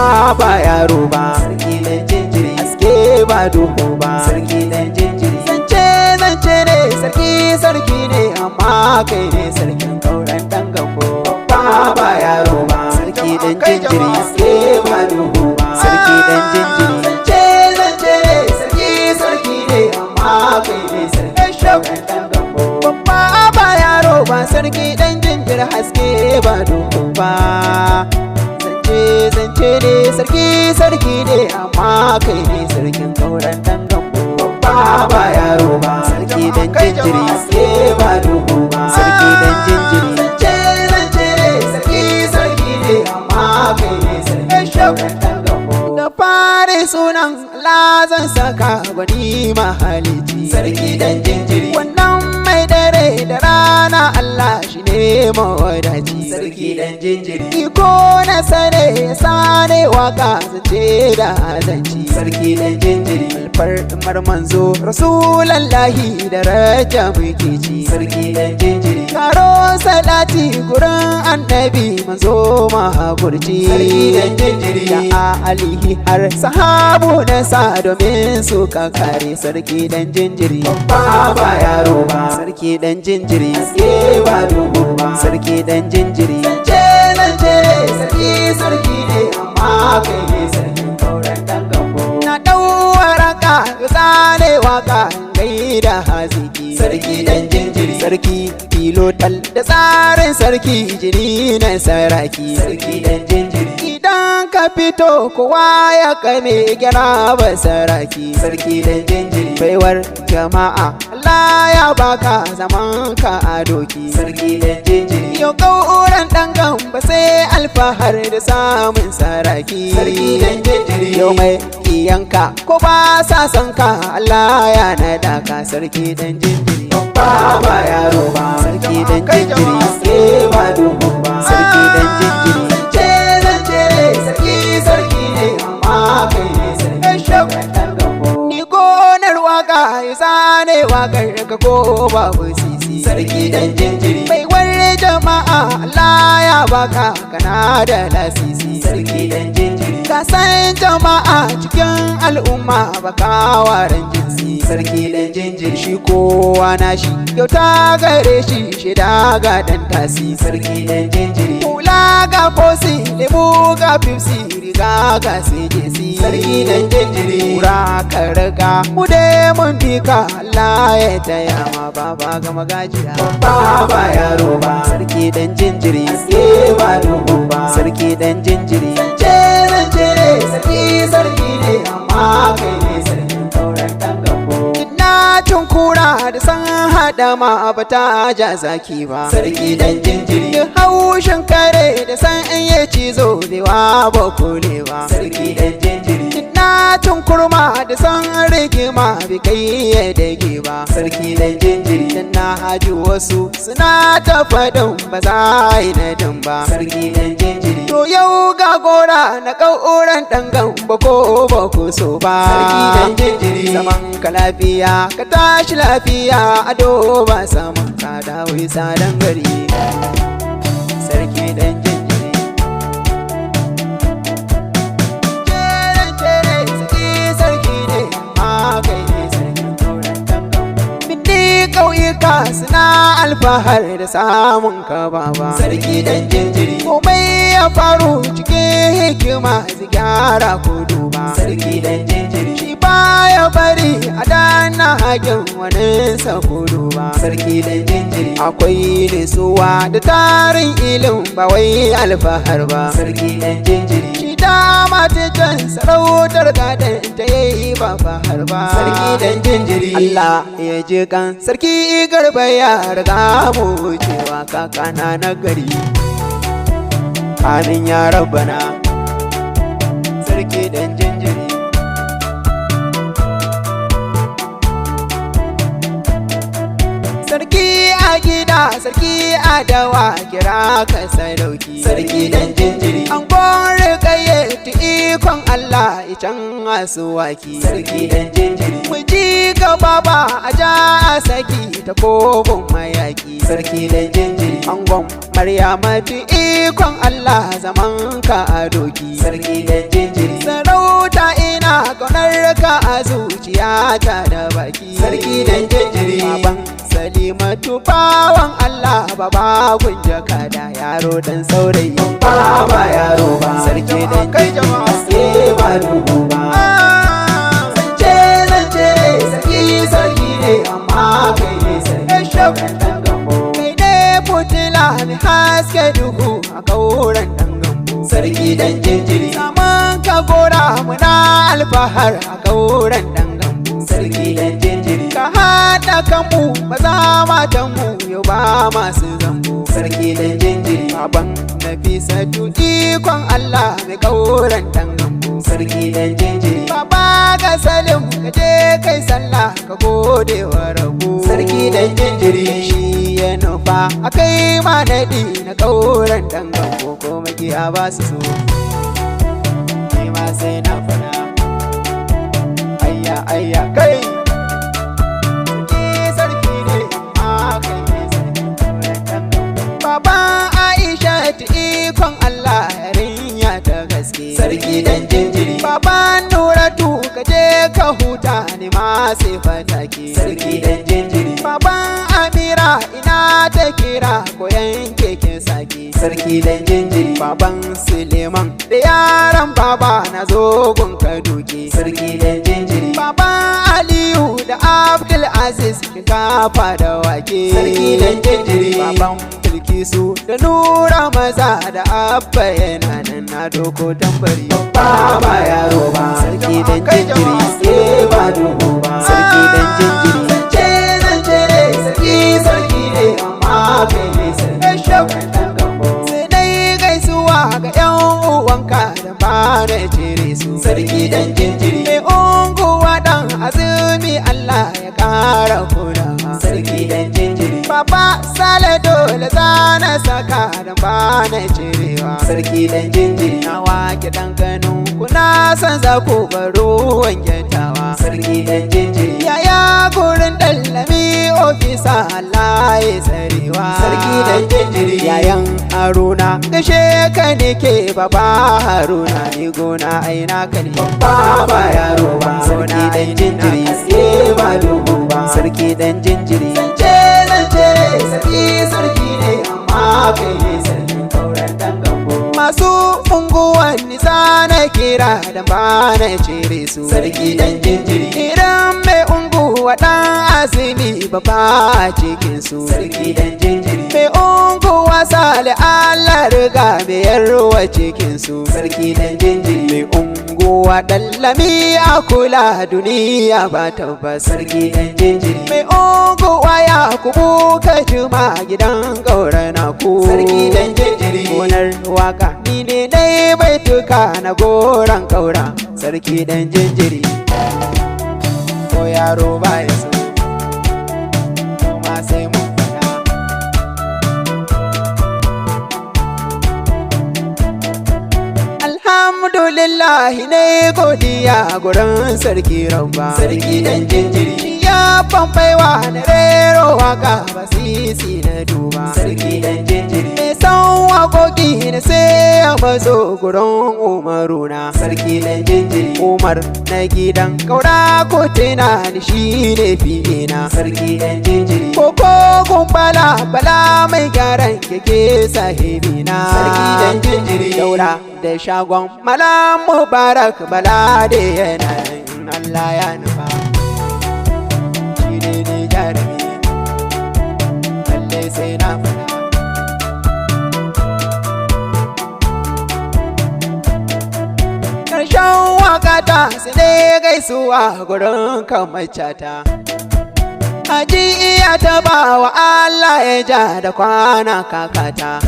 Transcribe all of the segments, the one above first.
babba ba yaro ba, sarki dan jinjiri haske ba duhu ba, sarki dan jinjiri zance ne sarki ne amma kai ne sarkin kauran dan gambo. Babba ba yaro ba, sarki dan jinjiri haske ba duhu ba, sarki dan jinjiri zance ne sarki ne amma kai ne sarkin kauran dan gambo. Babba ba yaro ba, sarki dan jinjiri haske ba duhu ba, zance ne sarki ne amma kai ne sarkin kauran dan gambo. Babba ba yaro ba, sarki dan jinjiri haske ba duhu ba, sarki dan jinjiri zance ne sarki ne amma kai ne sarkin kauran dan gambo. Da fare sunan Allah zan saka gwani mahalici, sarki dan jinjiri wannan mai dare da rana Allah shi ne mawadaci, sarki dan jinjiri iko na sane waka zance da azanci, sarki dan jinjiri alfarmar manzo rasulallahi daraja muke ci, sarki dan jinjiri karo salati gurin annabi manzo mahaburci, sarki dan jinjiri da alihi har sahabu na sa domin su kakare, sarki dan jinjiri babba ba yaro ba, sarki dan jinjiri haske ba duhu ba, sarki dan jinjiri zance sarki ne amma kai ne sarkin kauran dan gambo. Na waraka zane waka gaida haziki, sarki dan jinjiri sarki filotal da tsarin sarki jini na saraki, sarki dan jinjiri idan ka fito kowa ya kame gyara ba saraki, sarki dan jinjiri baiwar jama'a Allah ya baka zaman ka a doki, sarki dan jinjiri yau kauran dan gamba sai alfahar da samun saraki, sarki dan jinjiri yau mai iyanka ko ba sa son ka Allah ya nada ka, sarki dan jinjiri babba ba yaro ba, sarki dan jinjiri haske ba duhu ba, sarki dan jinjiri sarki ne amma kai ne sarkin dan gambo. Ni gonar waka ya zane wakar ka ko babu sisi, sarki dan jinjiri bai warre jama'a Allah ya baka kana da lasisi, sarki dan jinjiri ka san jama'a cikin al'umma baka waran jinsi, sarki dan jinjiri shi kowa na shi kyauta gare shi shida ga dan tasi, sarki dan jinjiri kula ga fosi lemu ga pepsi riga ga CJC, sarki dan jinjiri kura ka riga mu dai mun bika Allah ya taya ma baba ga magajiya. Babba ba yaro ba, sarki dan jinjiri haske ba duhu ba, sarki dan jinjiri zance sarki ne amma kai ne sarkin kauran dan gambo. Ina tun kura da san hada ma bata ja zaki ba, sarki dan jinjiri haushin kare da san in ya cizo bai wa ba kule ba, sarki dan jinjiri ina tun kurma da san rigima bai kai ya dage ba, sarki dan jinjiri dan na haji wasu suna ta fadin ba za yi nadin ba, sarki dan jinjiri to yau ga gora na kauran dan gamba ko ba ku so ba, sarki dan jinjiri zaman ka lafiya ka tashi lafiya ado ba saman ka dawo sadan gari, sarki dan jinjiri sarki ne amma kai ne sarkin kauran dan gambo. Bindi ƙauyuka suna alfahar da samun ka baba, sarki dan jinjiri komai ya faru cikin hikima zai gyara ko duba, sarki dan jinjiri shi baya bari a dana hakin wani sakudu ba, sarki dan jinjiri akwai nisuwa da tarin ilim ba wai alfahar ba, sarki dan jinjiri shi dama titan sarautar gadon ta yayi ba fahar ba, sarki dan jinjiri Allah ya je kan sarki garba ya riga mu cewa kakana na gari, amin ya rabbana, sarki dan jinjiri sarki a gida sarki a dawa kira ka sadauki, sarki dan jinjiri an gore kayyati ikon Allah icen asuwaki sarki dan jinjiri mu ji ka baba a ja a saki ta kofin mayaki sarki dan jinjiri angon Maryamatu ikon Allah zaman ka a doki sarki dan jinjiri sarauta ina kaunar ka a zuciyata da baki sarki dan jinjiri baban Salimatu bawan Allah baba gunja kada yaro dan saurayi ba yaro ba sarki dan jinjiri ba dubu ba zance sarki ne amma kai ne sarki dan gambo kai ne fitila ne haske duhu a kauran dan gambo sarki dan jinjiri saman ka gora muna alfahar a kauran dan gambo sarki dan jinjiri ka haɗa kanmu maza matanmu yau ba masu zambo sarki dan jinjiri baban Nafisatu ikon Allah mai kauran dan gambo sarki dan jinjiri baba ga Salim ka je kai sallah ka gode wa rabu sarki dan jinjiri shi ya nufa akai ma naɗi na kauran dan gambo ko makiya ba su so ni ma sai na fada ayya kai sarki ne amma kai ne sarki dan gambo baba Aisha ikon Allah yarinya ta gaske sarki dan jinjiri baban Nuratu ka je ka huta ni ma sai fataki sarki dan jinjiri baban Amira ina ta kira koyan keken saki sarki dan jinjiri baban Suleiman da yaran baba na zo gun ka duki sarki dan jinjiri baban Aliyu da Abdul Aziz kafa da wake sarki dan jinjiri baban Bilkisu da Nura maza da Abba yana nan na doko tambari ba yaro ba sarki dan jinjiri ba duhu ba sarki dan jinjiri zance ne sarki ne amma kai ne sarki dan gambo sai dai gaisuwa ga yan uwanka da ba na cire su sarki dan jinjiri mai unguwa dan azumi Allah ya kara kula sarki dan jinjiri Papa Sale dole zana saka da ba na cirewa sarki dan jinjiri na wake dan Kano kuna san za ku baro wanketawa sarki dan jinjiri yaya gurin dallami ofisa Allah ya tsarewa sarki dan jinjiri yayan Haruna gashe ka ne ke baba Haruna ni gona aina ka ne ba yaro ba sarki dan jinjiri ba dubu ba sarki dan jinjiri sarki ne amma kai ne sarkin kauran dan gambo masu unguwan nisa na kira da ba na cire su sarki dan jinjiri idan mai unguwa dan azumi baba a cikin su sarki dan jinjiri mai unguwa Sale Allah riga mai yarwa cikin su sarki dan jinjiri mai unguwa dallami a kula duniya ba tabbas sarki dan jinjiri mai unguwa ya kubu ka juma gidan kaurana ku sarki dan jinjiri gonar waka ni ne dai bai tuka na goran kaura sarki dan jinjiri ko yaro ba ya so kuma sai mun fada alhamdulillah ne godiya gurin sarki rabba sarki dan jinjiri ya bambaiwa na rero waka ba sisi na duba sarki dan jinjiri mai san wakoki na sai ya mazo gurin Umaruna sarki dan jinjiri Umar na gidan kaura kotina ni shi ne fi'ina sarki dan jinjiri koko kumbala bala mai gyaran keke sahibina sarki dan jinjiri daura da shagon malam Mubarak bala da yana Allah ya nufa jarumi lalle sai na fada ƙarshen wakata su ne gaisuwa gurin kamacata haji iya taba wa Allah ya ja da kwana kakata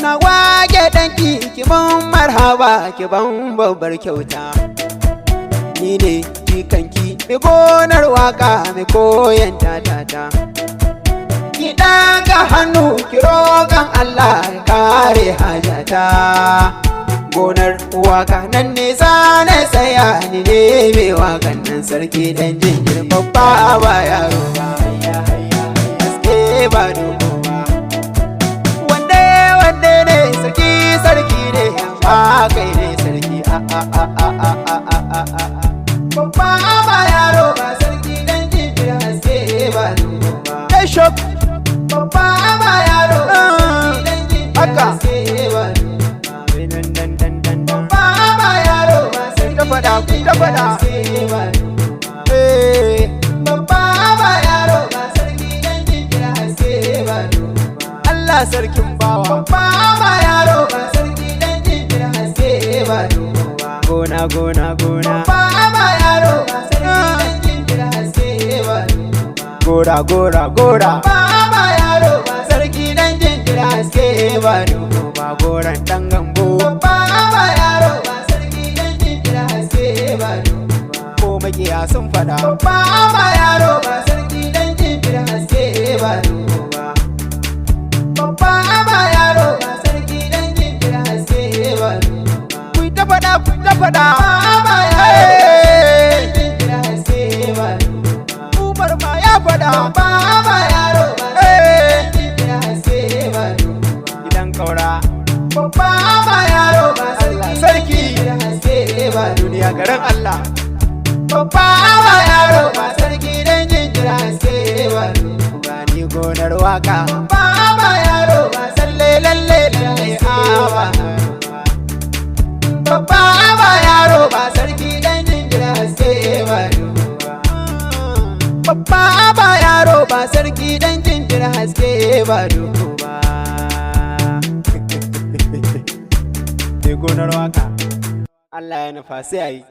na wage ɗanki kiban marhaba kiban babbar kyauta ni ne jikanki mai gonar waka mai koyan tatata ki daga hannu ki roƙan Allah ya kare hajata gonar waka nan ne zane tsaya ni ne mai wakan nan sarki dan jinjir babba ba yaro ba haske ba dogo ba wande ne sarki ne amma kai ne sarki babba ba yaro ba sarki dan jinjir haske ba dogo ba hey shop babba ba yaro sarki dan jinjir haske ba ta fada babba ba yaro ba sarki dan jinjira haske ba Allah sarkin bawa babba ba yaro ba sarki dan jinjira haske ba gona babba ba yaro ba sarki dan jinjira haske ba gora babba ba yaro ba sarki dan jinjira haske ba goran dan gambo babba ba yaro ba sarki dan jinjira haske ba ko makiya sun fada babba ba yaro ba sarki dan jinjira haske ba babba ba yaro ba sarki dan jinjira haske ba ku ta fada babba ba yaro dan jinjira haske ba Umar ma ya fada babba ba yaro ba dan jinjira haske ba gidan kaura babba ba yaro ba sarki haske ba duniya garin Allah babba ba yaro ba sarki dan jinjira haske ba gani gonar waka babba ba yaro ba salle lalle awa babba ba yaro ba sarki dan jinjira haske ba babba ba yaro ba sarki dan jinjira haske ba gonar waka Allah ya nufa sai ayi